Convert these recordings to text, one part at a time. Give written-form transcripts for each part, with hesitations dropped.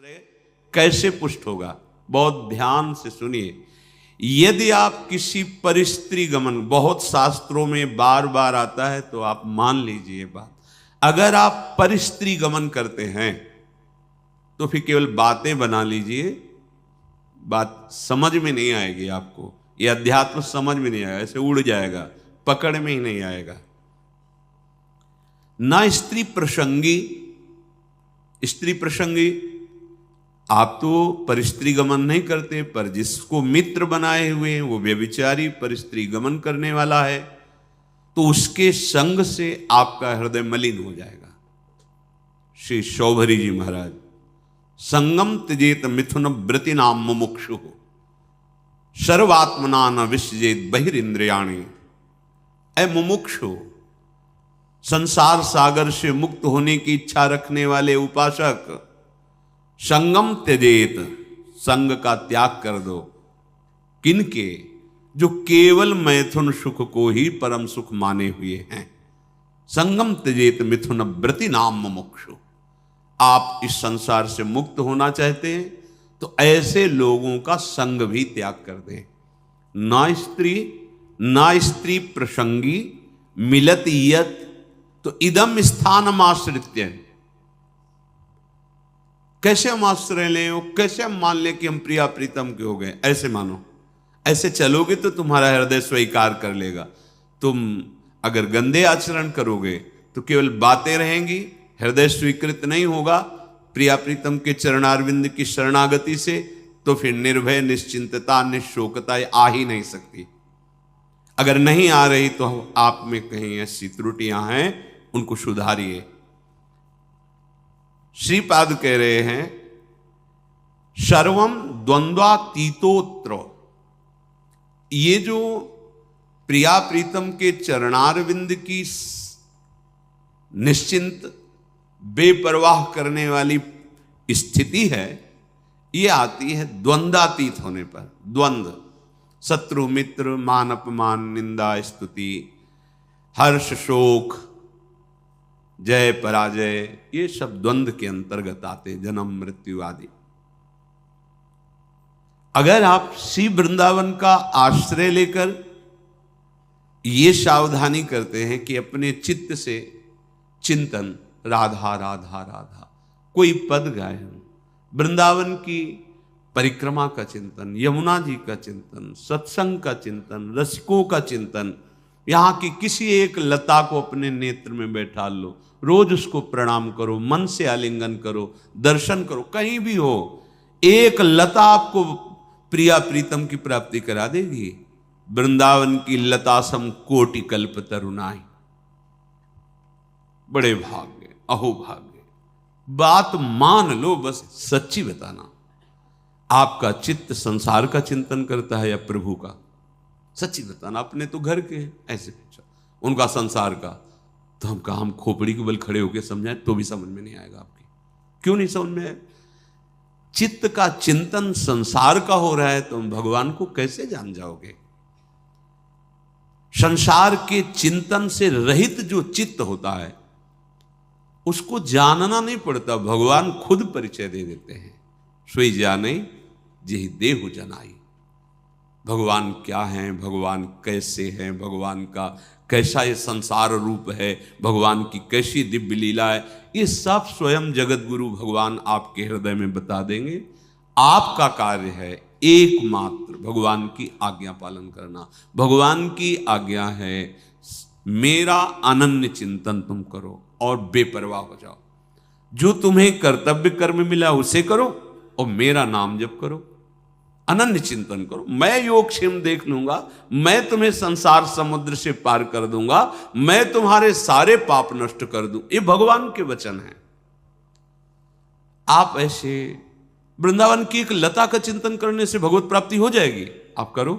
आश्रय कैसे पुष्ट होगा, बहुत ध्यान से सुनिए। यदि आप किसी परिस्त्री गमन, बहुत शास्त्रों में बार बार आता है तो आप मान लीजिए बात, अगर आप परिस्त्री गमन करते हैं तो फिर केवल बातें बना लीजिए, बात समझ में नहीं आएगी आपको, ये अध्यात्म समझ में नहीं आएगा, ऐसे उड़ जाएगा, पकड़ में ही नहीं आएगा। ना स्त्री प्रसंगी, स्त्री प्रसंगी आप तो परिस्त्री गमन नहीं करते, पर जिसको मित्र बनाए हुए हैं वो व्यभिचारी परिस्त्री गमन करने वाला है, तो उसके संग से आपका हृदय मलिन हो जाएगा। श्री शौभरी जी महाराज, संगम त्यजेत मिथुन व्रति नाम मुमुक्षु सर्वात्मना न विसजेत बहिरिंद्रियाणि। ऐ मुमुक्षु, संसार सागर से मुक्त होने की इच्छा रखने वाले उपासक, संगम त्यजेत, संग का त्याग कर दो। किनके? जो केवल मैथुन सुख को ही परम सुख माने हुए हैं। संगम त्यजेत मिथुन व्रति नाम मुमुक्षु। आप इस संसार से मुक्त होना चाहते हैं तो ऐसे लोगों का संग भी त्याग कर दें। ना स्त्री प्रसंगी मिलत यत, तो इदम स्थानम आश्रित्य। कैसे हम आश्रय लें, कैसे हम मान लें कि हम प्रिया प्रीतम के हो गए? ऐसे मानो, ऐसे चलोगे तो तुम्हारा हृदय स्वीकार कर लेगा। तुम अगर गंदे आचरण करोगे तो केवल बातें रहेंगी, हृदय स्वीकृत नहीं होगा प्रिया प्रीतम के चरणारविंद की शरणागति से, तो फिर निर्भय, निश्चिंतता, निशोकता आ ही नहीं सकती। अगर नहीं आ रही तो आप में कहीं ऐसी त्रुटियां हैं, उनको सुधारिए। श्रीपाद कह रहे हैं सर्वम द्वंद्वातीतोत्र। ये जो प्रिया प्रीतम के चरणारविंद की निश्चिंत बेपरवाह करने वाली स्थिति है, ये आती है द्वंद्वातीत होने पर। द्वंद्व, शत्रु मित्र, मान अपमान, निंदा स्तुति, हर्ष शोक, जय पराजय, ये सब द्वंद्व के अंतर्गत आते, जन्म मृत्यु आदि। अगर आप श्री वृंदावन का आश्रय लेकर ये सावधानी करते हैं कि अपने चित्त से चिंतन राधा राधा राधा, कोई पद गाए, वृंदावन की परिक्रमा का चिंतन, यमुना जी का चिंतन, सत्संग का चिंतन, रसिकों का चिंतन, यहाँ की किसी एक लता को अपने नेत्र में बैठा लो, रोज उसको प्रणाम करो, मन से आलिंगन करो, दर्शन करो, कहीं भी हो, एक लता आपको प्रिया प्रीतम की प्राप्ति करा देगी। वृंदावन की लता सम कोटि कल्प तरुणाई। बड़े भाग्य, अहो भाग्य। बात मान लो, बस सच्ची बताना, आपका चित्त संसार का चिंतन करता है या प्रभु का? सच्ची बताना। अपने तो घर के हैं, ऐसे पूछा, उनका संसार का, तो हम कहा हम खोपड़ी के बल खड़े होकर समझाएं तो भी समझ में नहीं आएगा आपकी। क्यों नहीं समझ में आएगा? चित्त का चिंतन संसार का हो रहा है तो हम भगवान को कैसे जान जाओगे? संसार के चिंतन से रहित जो चित्त होता है उसको जानना नहीं पड़ता, भगवान खुद परिचय दे देते हैं। सोई जाने जेहि देहु जनाई। भगवान क्या हैं, भगवान कैसे हैं, भगवान का कैसा ये संसार रूप है, भगवान की कैसी दिव्य लीला है, ये सब स्वयं जगत गुरु भगवान आपके हृदय में बता देंगे। आपका कार्य है एकमात्र भगवान की आज्ञा पालन करना। भगवान की आज्ञा है मेरा अनन्य चिंतन तुम करो और बेपरवाह हो जाओ। जो तुम्हें कर्तव्य कर्म मिला उसे करो और मेरा नाम जप करो, अनन्य चिंतन करो। मैं योगक्षेम देख लूंगा, मैं तुम्हें संसार समुद्र से पार कर दूंगा, मैं तुम्हारे सारे पाप नष्ट कर दूं। ये भगवान के वचन हैं। आप ऐसे वृंदावन की एक लता का चिंतन करने से भगवत प्राप्ति हो जाएगी। आप करो,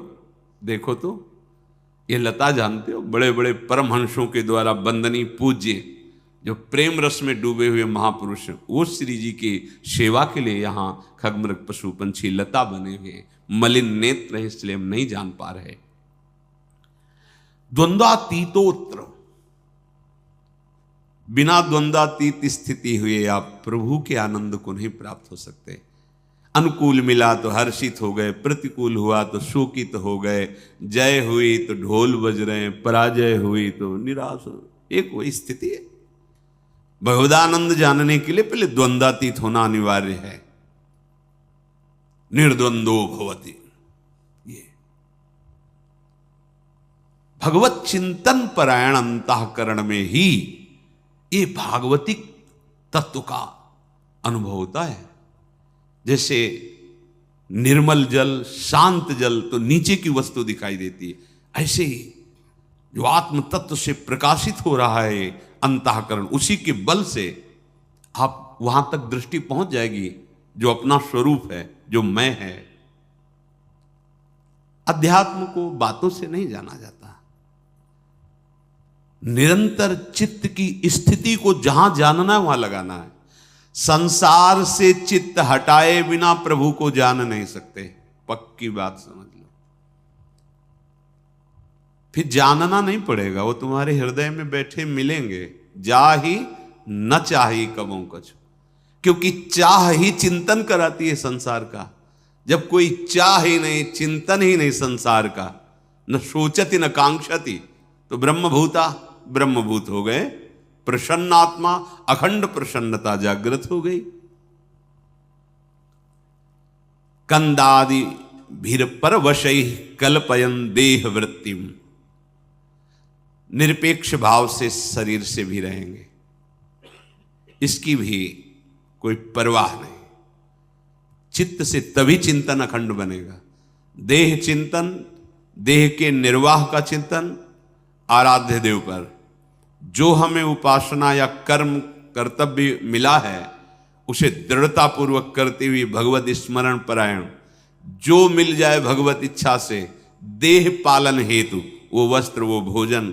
देखो तो। ये लता जानते हो, बड़े बड़े परमहंसों के द्वारा वंदनीय पूज्य जो प्रेम रस में डूबे हुए महापुरुष हैं, वो श्री जी की सेवा के लिए यहाँ खगमृग पशु पंछी लता बने हुए। मलिन नेत्र है इसलिए हम नहीं जान पा रहे। द्वंद्वातीतोत्र, बिना द्वंद्वातीत स्थिति हुए आप प्रभु के आनंद को नहीं प्राप्त हो सकते। अनुकूल मिला तो हर्षित हो गए, प्रतिकूल हुआ तो शोकित हो गए, जय हुई तो ढोल बज रहे हैं, पराजय हुई तो निराश हो, एक वही स्थिति है। भगवदानंद जानने के लिए पहले द्वंद्वातीत होना अनिवार्य है। निर्द्वंदो भवति, ये भगवत चिंतन परायण अंतःकरण में ही ये भागवतिक तत्व का अनुभव होता है। जैसे निर्मल जल, शांत जल तो नीचे की वस्तु दिखाई देती है, ऐसे ही जो आत्म तत्व से प्रकाशित हो रहा है अंतःकरण, उसी के बल से आप वहां तक दृष्टि पहुंच जाएगी जो अपना स्वरूप है, जो मैं है। अध्यात्म को बातों से नहीं जाना जाता, निरंतर चित्त की स्थिति को जहां जानना है वहां लगाना है। संसार से चित्त हटाए बिना प्रभु को जान नहीं सकते, पक्की बात समझ लो। फिर जानना नहीं पड़ेगा, वो तुम्हारे हृदय में बैठे मिलेंगे। जा ही न चाही कबों कछु, क्योंकि चाह ही चिंतन कराती है संसार का। जब कोई चाह ही नहीं, चिंतन ही नहीं संसार का, न सोचती न कांक्षती, तो ब्रह्मभूता ब्रह्मभूत हो गए। प्रसन्नात्मा, अखंड प्रसन्नता जागृत हो गई। कंदादि भीर परवशै कल्पयन देह वृत्तिम, निरपेक्ष भाव से शरीर से भी रहेंगे, इसकी भी कोई परवाह नहीं। चित्त से तभी चिंतन अखंड बनेगा। देह चिंतन, देह के निर्वाह का चिंतन आराध्य देव पर, जो हमें उपासना या कर्म कर्तव्य मिला है उसे दृढ़ता पूर्वक करते हुए भगवत स्मरण परायण, जो मिल जाए भगवत इच्छा से, देह पालन हेतु, वो वस्त्र, वो भोजन,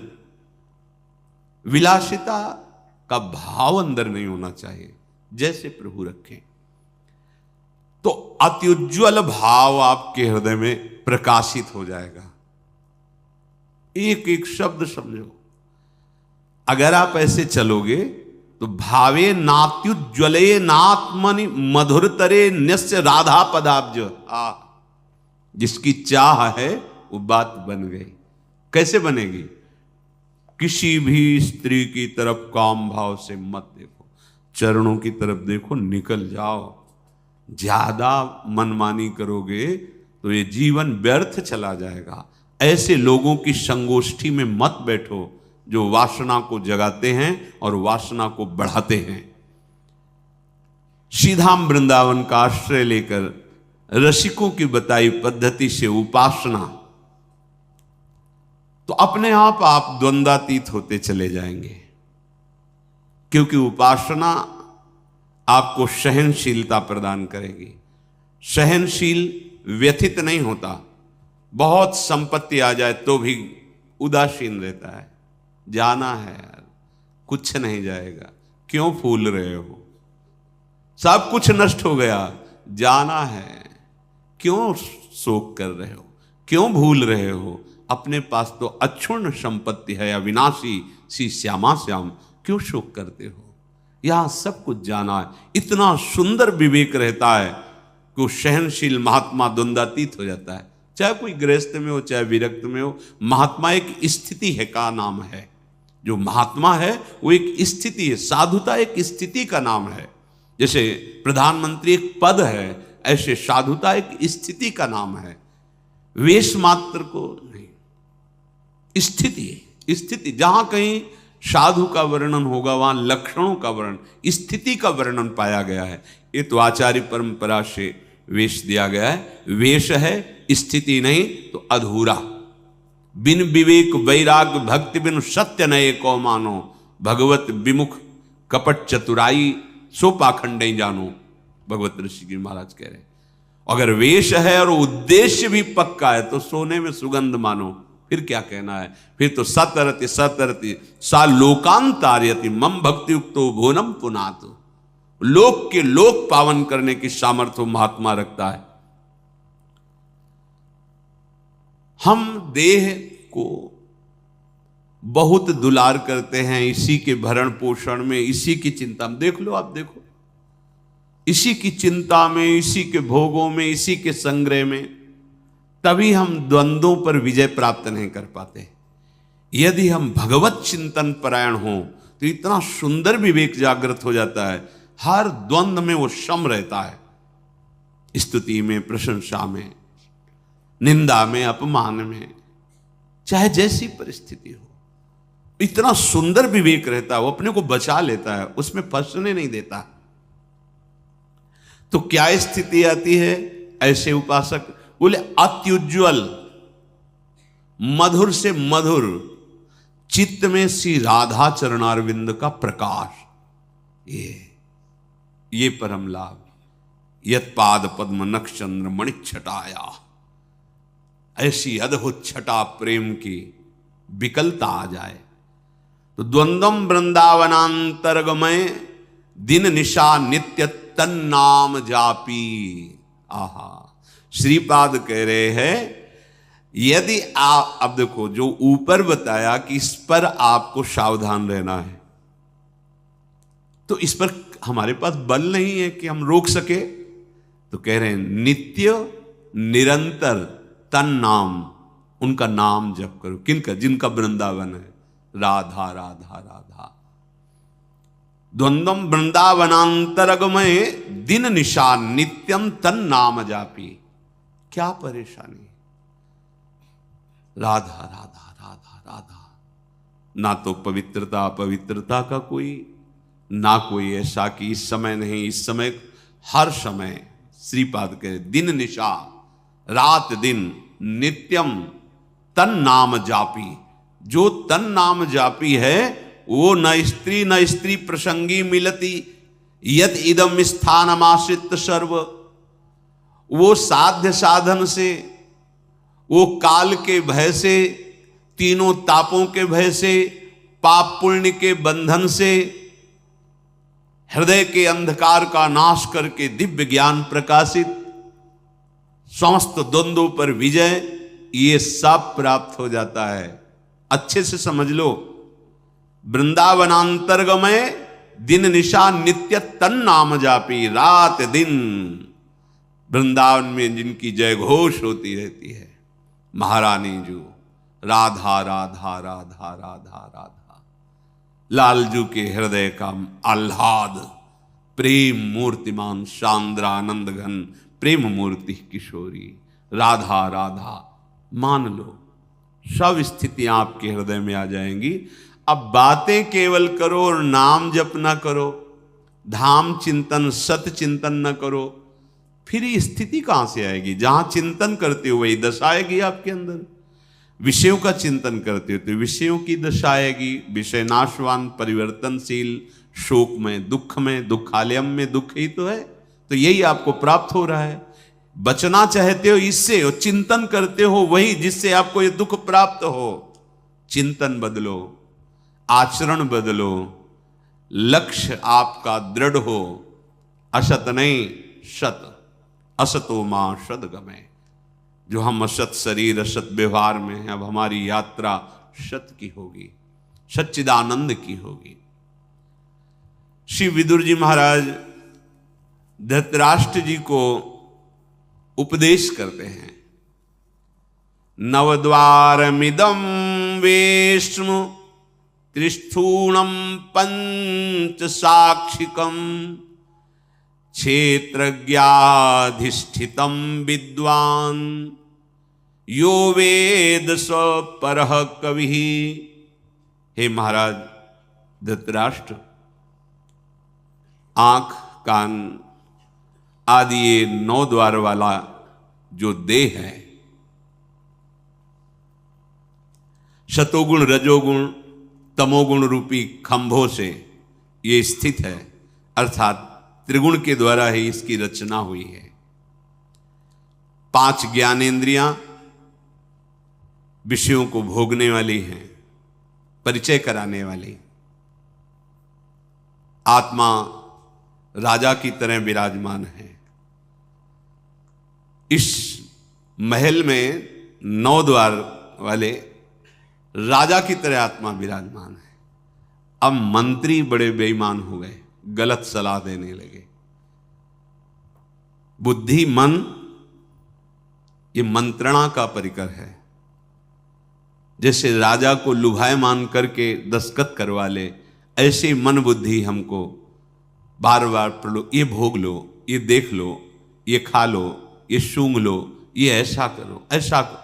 विलासिता का भाव अंदर नहीं होना चाहिए, जैसे प्रभु रखें। तो अत्युज्वल भाव आपके हृदय में प्रकाशित हो जाएगा। एक एक शब्द समझो। अगर आप ऐसे चलोगे तो भावे नात्युज्वले नात्मनि मधुरतरे न्यस्य राधा पदाब्ज, जिसकी चाह है वो बात बन गई। कैसे बनेगी? किसी भी स्त्री की तरफ काम भाव से मत देखो, चरणों की तरफ देखो, निकल जाओ। ज्यादा मनमानी करोगे तो ये जीवन व्यर्थ चला जाएगा। ऐसे लोगों की संगोष्ठी में मत बैठो जो वासना को जगाते हैं और वासना को बढ़ाते हैं। सीधा वृंदावन का आश्रय लेकर रसिकों की बताई पद्धति से उपासना, तो अपने आप द्वंद्वातीत होते चले जाएंगे। क्योंकि उपासना आपको सहनशीलता प्रदान करेगी। सहनशील व्यथित नहीं होता, बहुत संपत्ति आ जाए तो भी उदासीन रहता है। जाना है यार, कुछ नहीं जाएगा, क्यों फूल रहे हो, सब कुछ नष्ट हो गया, जाना है, क्यों शोक कर रहे हो, क्यों भूल रहे हो, अपने पास तो अक्षुण्ण संपत्ति है, अविनाशी सी श्यामा श्याम, क्यों शोक करते हो। यहां सब कुछ जाना है। इतना सुंदर विवेक रहता है कि वो सहनशील महात्मा द्वंद्वातीत हो जाता है। चाहे कोई गृहस्थ में हो, चाहे विरक्त में हो, महात्मा एक स्थिति है का नाम है। जो महात्मा है वो एक स्थिति है, साधुता एक स्थिति का नाम है। जैसे प्रधानमंत्री एक पद है, ऐसे साधुता एक स्थिति का नाम है। वेश मात्र को नहीं, स्थिति। जहां कहीं साधु का वर्णन होगा वहां लक्षणों का वर्णन, स्थिति का वर्णन पाया गया है। ये तो आचार्य परंपरा से वेश दिया गया है। वेश है, स्थिति नहीं तो अधूरा। बिन विवेक वैराग्य भक्ति बिन सत्य नये को मानो, भगवत विमुख कपट चतुराई सो पाखंड जानो, भगवत ऋषि जी महाराज कह रहे हैं। अगर वेश है और उद्देश्य भी पक्का है तो सोने में सुगंध मानो, फिर क्या कहना है। फिर तो सतरति सा लोकांतार्यति मम भक्ति युक्तो भुवनम पुनात, लोक के लोक पावन करने की सामर्थ्य महात्मा रखता है। हम देह को बहुत दुलार करते हैं, इसी के भरण पोषण में, इसी की चिंता में। देख लो, आप देखो, इसी की चिंता में, इसी के भोगों में, इसी के संग्रह में, तभी हम द्वंद्वों पर विजय प्राप्त नहीं कर पाते। यदि हम भगवत चिंतन परायण हों तो इतना सुंदर विवेक जागृत हो जाता है, हर द्वंद्व में वो सम रहता है, स्तुति में, प्रशंसा में, निंदा में, अपमान में, चाहे जैसी परिस्थिति हो, इतना सुंदर विवेक रहता है, वो अपने को बचा लेता है, उसमें फंसने नहीं देता। तो क्या स्थिति आती है? ऐसे उपासक बोले अत्युज्वल, मधुर से मधुर चित्त में श्री राधा चरणारविंद का प्रकाश, ये परम लाभ। यत पाद पद्म नक्षचंद्र मणिच्छटाया, ऐसी अद्भुत छटा प्रेम की विकलता आ जाए तो द्वंद्वम वृंदावनांतरगमय दिन निशा नित्य तन्नाम जापी। आहा, श्रीपाद कह रहे हैं, यदि आप, अब देखो जो ऊपर बताया कि इस पर आपको सावधान रहना है, तो इस पर हमारे पास बल नहीं है कि हम रोक सके। तो कह रहे हैं नित्य निरंतर तन नाम, उनका नाम जप करो। किनका? जिनका वृंदावन है, राधा राधा राधा। द्वंद्वम वृंदावनांतरगमय दिन निशा नित्यम तन नाम जापी। क्या परेशानी? राधा राधा राधा राधा। ना तो पवित्रता पवित्रता का कोई, ना कोई ऐसा कि इस समय नहीं, इस समय हर समय। श्रीपाद के दिन निशा, रात दिन, नित्यम तन नाम जापी। जो तन नाम जापी है वो न स्त्री प्रसंगी मिलती, यद इदम स्थानमाश्रित सर्व। वो साध्य साधन से, वो काल के भय से, तीनों तापों के भय से, पाप पुण्य के बंधन से, हृदय के अंधकार का नाश करके दिव्य ज्ञान प्रकाशित, समस्त द्वंद्वों पर विजय, ये सब प्राप्त हो जाता है। अच्छे से समझ लो, वृंदावनांतरगमय दिन निशा नित्य तन नाम जापी। रात दिन वृंदावन में जिनकी जय घोष होती रहती है, महारानी जो राधा राधा राधा राधा राधा। लालजू के हृदय का आह्लाद, प्रेम मूर्तिमान शांद्रानंद घन प्रेम मूर्ति किशोरी, राधा राधा। मान लो सब स्थितियां आपके हृदय में आ जाएंगी। अब बातें केवल करो और नाम जप ना करो, धाम चिंतन सत चिंतन न करो, फिर ये स्थिति कहां से आएगी? जहां चिंतन करते हो वही दशा आएगी आपके अंदर। विषयों का चिंतन करते हो तो विषयों की दशा आएगी। विषय नाशवान, परिवर्तनशील, शोक में, दुख में, दुखालयम में दुख ही तो है। तो यही आपको प्राप्त हो रहा है। बचना चाहते हो इससे, और चिंतन करते हो वही जिससे आपको ये दुख प्राप्त हो। चिंतन बदलो, आचरण बदलो, लक्ष्य आपका दृढ़ हो। असत नहीं सत, असतो मां सद्गमय। जो हम असत शरीर असत व्यवहार में हैं, अब हमारी यात्रा सत की होगी, सच्चिदानंद की होगी। श्री विदुर जी महाराज धृतराष्ट्र जी को उपदेश करते हैं। नवद्वारमिदं वेश्म त्रिस्थूणम पंच साक्षिकम क्षेत्रज्ञाधिष्ठितम विद्वान यो वेद स परः कवि। हे महाराज धृतराष्ट्र, आंख, कान आदि ये 9 द्वार वाला जो देह है, शतोगुण रजोगुण तमोगुण रूपी खंभों से ये स्थित है, अर्थात त्रिगुण के द्वारा ही इसकी रचना हुई है। 5 ज्ञानेंद्रियां विषयों को भोगने वाली हैं, परिचय कराने वाली। आत्मा राजा की तरह विराजमान है। इस महल में 9 द्वार वाले राजा की तरह आत्मा विराजमान है। अब मंत्री बड़े बेईमान हो गए, गलत सलाह देने लगे। बुद्धि मन ये मंत्रणा का परिकर है। जैसे राजा को लुभायमान करके दस्तखत करवा ले, ऐसे मन बुद्धि हमको बार बार ये भोग लो, ये देख लो, ये खा लो, ये सूंघ लो, ये ऐसा करो, ऐसा करो,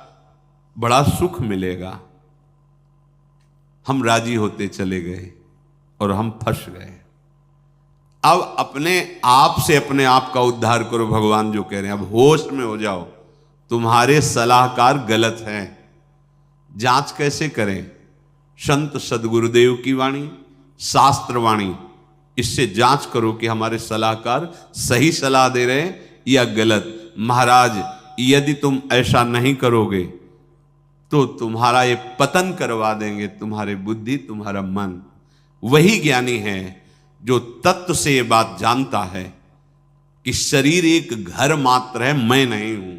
बड़ा सुख मिलेगा। हम राजी होते चले गए और हम फंस गए। अब अपने आप से अपने आप का उद्धार करो, भगवान जो कह रहे हैं। अब होश में हो जाओ, तुम्हारे सलाहकार गलत हैं। जांच कैसे करें? संत सदगुरुदेव की वाणी, शास्त्र वाणी, इससे जांच करो कि हमारे सलाहकार सही सलाह दे रहे हैं या गलत। महाराज, यदि तुम ऐसा नहीं करोगे तो तुम्हारा ये पतन करवा देंगे, तुम्हारे बुद्धि, तुम्हारा मन। वही ज्ञानी है जो तत्व से ये बात जानता है कि शरीर एक घर मात्र है, मैं नहीं हूं।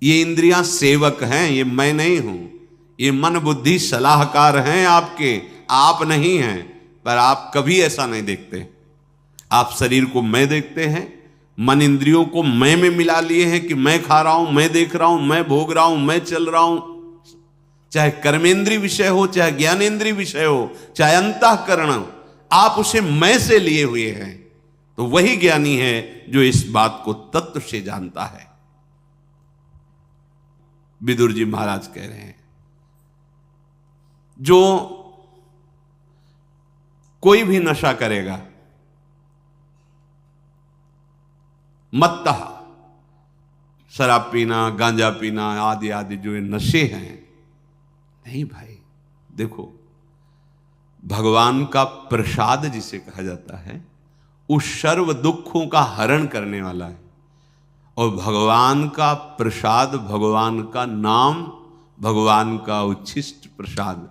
ये इंद्रियां सेवक हैं, ये मैं नहीं हूं। ये मन बुद्धि सलाहकार हैं आपके, आप नहीं हैं। पर आप कभी ऐसा नहीं देखते। आप शरीर को मैं देखते हैं, मन इंद्रियों को मैं में मिला लिए हैं कि मैं खा रहा हूं, मैं देख रहा हूं, मैं भोग रहा हूं, मैं चल रहा हूं। चाहे कर्मेंद्रीय विषय हो, चाहे ज्ञानेंद्रीय विषय हो, चाहे अंतःकरण, आप उसे मैं से लिए हुए हैं। तो वही ज्ञानी है जो इस बात को तत्व से जानता है। विदुर जी महाराज कह रहे हैं, जो कोई भी नशा करेगा, मत्तः, शराब पीना, गांजा पीना आदि आदि जो ये नशे हैं, नहीं भाई, देखो भगवान का प्रसाद जिसे कहा जाता है, उस सर्व दुखों का हरण करने वाला है। और भगवान का प्रसाद, भगवान का नाम, भगवान का उच्छिष्ट प्रसाद,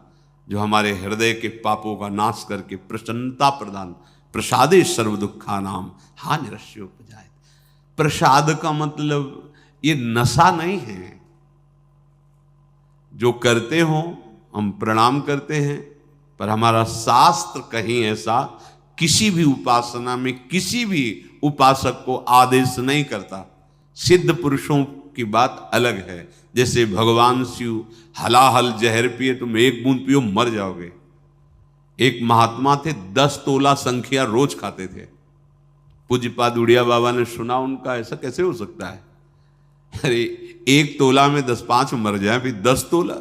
जो हमारे हृदय के पापों का नाश करके प्रसन्नता प्रदान, प्रसादे सर्व दुखा नाम हा निरस्योपजायते। प्रसाद का मतलब ये नशा नहीं है। जो करते हो हम प्रणाम करते हैं, पर हमारा शास्त्र कहीं ऐसा किसी भी उपासना में किसी भी उपासक को आदेश नहीं करता। सिद्ध पुरुषों की बात अलग है। जैसे भगवान शिव हलाहल जहर पिए, तुम एक बूंद पियो मर जाओगे। एक महात्मा थे, 10 तोला संख्या रोज खाते थे। पूज्यपाद उड़िया बाबा ने सुना उनका, ऐसा कैसे हो सकता है? अरे 1 तोला में 10-5 मर जाए, फिर 10 तोला।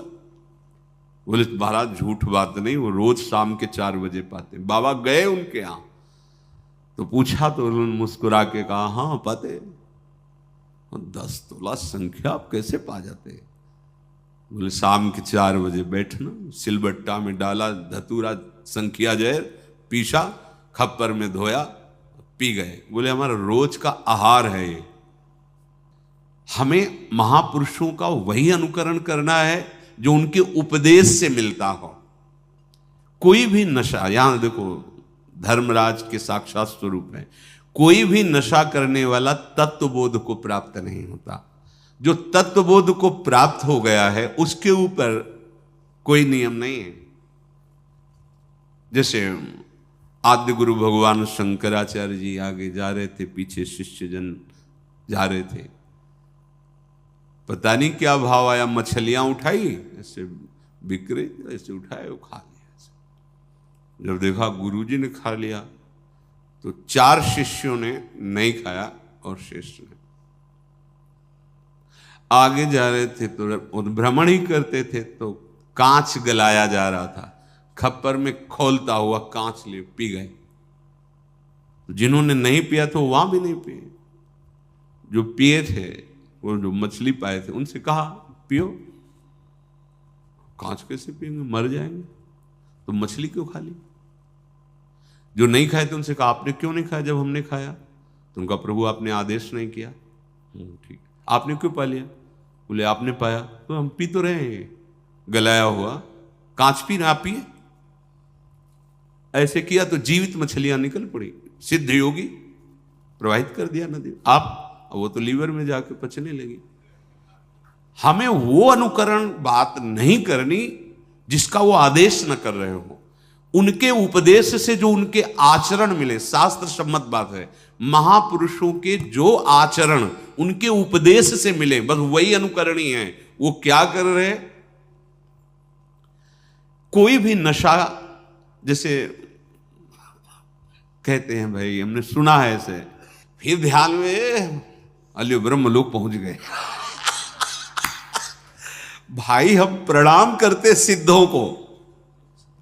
बोले महाराज झूठ बात नहीं, वो रोज शाम के 4 बजे पाते। बाबा गए उनके यहां तो पूछा, तो उन्होंने मुस्कुरा के कहा, हाँ पाते। 10 तोला संख्या आप कैसे पा जाते? बोले शाम के 4 बजे बैठना, सिलबट्टा में डाला धतूरा संख्या जहर, पीसा, खप्पर में धोया, पी गए। बोले हमारा रोज का आहार है ये। हमें महापुरुषों का वही अनुकरण करना है जो उनके उपदेश से मिलता हो। कोई भी नशा, यहां देखो धर्मराज के साक्षात स्वरूप है, कोई भी नशा करने वाला तत्वबोध को प्राप्त नहीं होता। जो तत्वबोध को प्राप्त हो गया है उसके ऊपर कोई नियम नहीं है। जैसे आद्य गुरु भगवान शंकराचार्य जी आगे जा रहे थे, पीछे शिष्यजन जा रहे थे। पता नहीं क्या भाव आया, मछलियां उठाई, ऐसे बिक्रे, ऐसे उठाए, वो खा लिया। जब देखा गुरुजी ने खा लिया तो 4 शिष्यों ने नहीं खाया और श्रेष्ठ ने। आगे जा रहे थे तो भ्रमण ही करते थे, तो कांच गलाया जा रहा था, खप्पर में खोलता हुआ कांच ले पी गए। तो जिन्होंने नहीं पिया तो वहां भी नहीं पिए। जो पिए थे, वो जो मछली पाए थे, उनसे कहा पियो। कांच कैसे पिएंगे, मर जाएंगे, तो मछली क्यों खा ली? जो नहीं खाए थे उनसे कहा आपने क्यों नहीं खाया जब हमने खाया? तो उनका प्रभु आपने आदेश नहीं किया। ठीक, आपने क्यों पा लिया? बोले आपने पाया तो हम पी तो रहे हैं, गलाया हुआ कांच पी ना, आप पिए। ऐसे किया तो जीवित मछलियां निकल पड़ी, सिद्ध योगी प्रवाहित कर दिया नदी। आप वो तो लीवर में जाके पचने लगी। हमें वो अनुकरण बात नहीं करनी जिसका वो आदेश न कर रहे हो। उनके उपदेश से जो उनके आचरण मिले, शास्त्र सम्मत बात है, महापुरुषों के जो आचरण उनके उपदेश से मिले, बस वही अनुकरणीय है। वो क्या कर रहे? कोई भी नशा, जैसे कहते हैं भाई, हमने सुना है ऐसे, फिर ध्यान में अल्यो ब्रह्म लोग पहुंच गए। भाई हम प्रणाम करते सिद्धों को,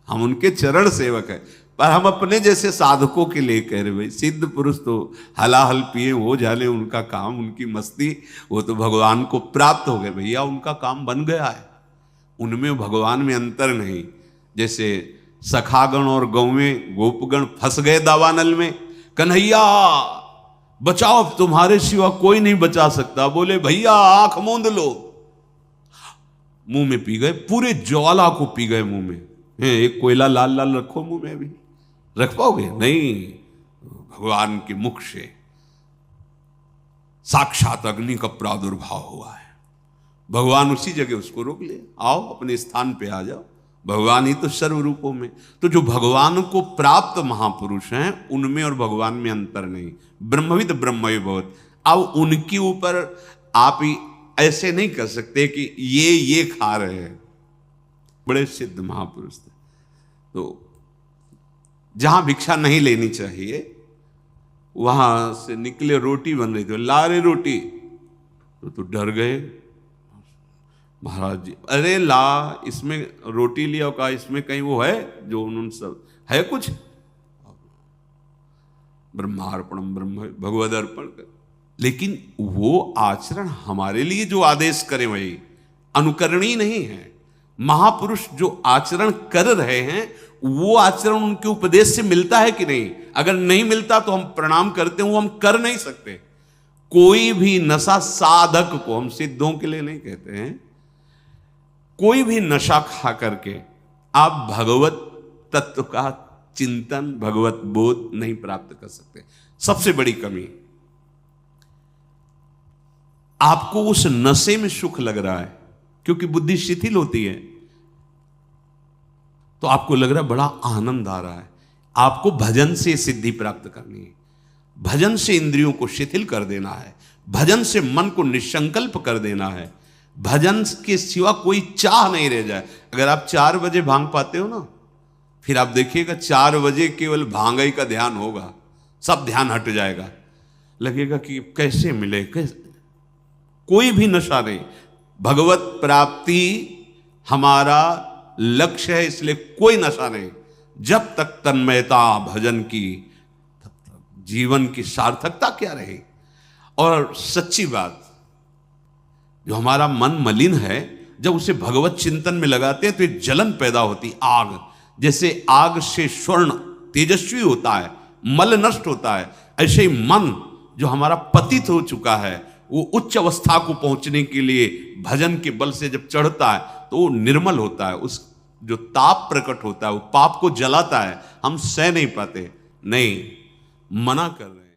हम उनके चरण सेवक हैं, पर हम अपने जैसे साधकों के लिए कह रहे भाई सिद्ध पुरुष तो हलाहल पिए हो जाने, उनका काम, उनकी मस्ती, वो तो भगवान को प्राप्त हो गए। भैया उनका काम बन गया है, उनमें भगवान में अंतर नहीं। जैसे सखागण और गौवें गोपगण फंस गए दावानल में, कन्हैया बचाओ, तुम्हारे सिवा कोई नहीं बचा सकता। बोले भैया आंख मूंद लो, मुंह में पी गए, पूरे ज्वाला को पी गए मुंह में। एक कोयला लाल लाल रखो मुंह में, अभी रख पाओगे? नहीं। भगवान के मुख से साक्षात अग्नि का प्रादुर्भाव हुआ है। भगवान उसी जगह उसको रोक ले, आओ अपने स्थान पे आ जाओ, भगवान ही तो सर्व रूपों में। तो जो भगवान को प्राप्त महापुरुष हैं उनमें और भगवान में अंतर नहीं। ब्रह्मविद ब्रह्मवि भवत्। अब उनके ऊपर आप ही ऐसे नहीं कर सकते कि ये खा रहे हैं। बड़े सिद्ध महापुरुष थे, तो जहां भिक्षा नहीं लेनी चाहिए वहां से निकले, रोटी बन रही थी, ला रहे रोटी, तो डर गए महाराज जी। अरे ला, इसमें रोटी लिया, कहा इसमें कहीं वो है जो उन्होंने सब है कुछ? ब्रह्मार्पणम ब्रह्म भगवद अर्पण कर। लेकिन वो आचरण हमारे लिए जो आदेश करें वही अनुकरणीय नहीं है। महापुरुष जो आचरण कर रहे हैं वो आचरण उनके उपदेश से मिलता है कि नहीं? अगर नहीं मिलता तो हम प्रणाम करते हैं, वो हम कर नहीं सकते। कोई भी नशा साधक को, हम सिद्धों के लिए नहीं कहते हैं, कोई भी नशा खा करके आप भगवत तत्व का चिंतन, भगवत बोध नहीं प्राप्त कर सकते। सबसे बड़ी कमी, आपको उस नशे में सुख लग रहा है क्योंकि बुद्धि शिथिल होती है, तो आपको लग रहा है बड़ा आनंद आ रहा है। आपको भजन से सिद्धि प्राप्त करनी है, भजन से इंद्रियों को शिथिल कर देना है, भजन से मन को निसंकल्प कर देना है, भजन के सिवा कोई चाह नहीं रह जाए। अगर आप 4 बजे भांग पाते हो ना, फिर आप देखिएगा 4 बजे केवल भांगई का ध्यान होगा, सब ध्यान हट जाएगा, लगेगा कि कैसे मिले, कैसे। कोई भी नशा नहीं, भगवत प्राप्ति हमारा लक्ष्य है, इसलिए कोई नशा नहीं। जब तक तन्मयता भजन की, तब तक जीवन की सार्थकता क्या रहे। और सच्ची बात, जो हमारा मन मलिन है, जब उसे भगवत चिंतन में लगाते हैं तो एक जलन पैदा होती, आग। जैसे आग से स्वर्ण तेजस्वी होता है, मल नष्ट होता है, ऐसे ही मन जो हमारा पतित हो चुका है, वो उच्च अवस्था को पहुंचने के लिए भजन के बल से जब चढ़ता है तो वो निर्मल होता है। उस जो ताप प्रकट होता है वो पाप को जलाता है, हम सह नहीं पाते। नहीं, मना कर रहे हैं।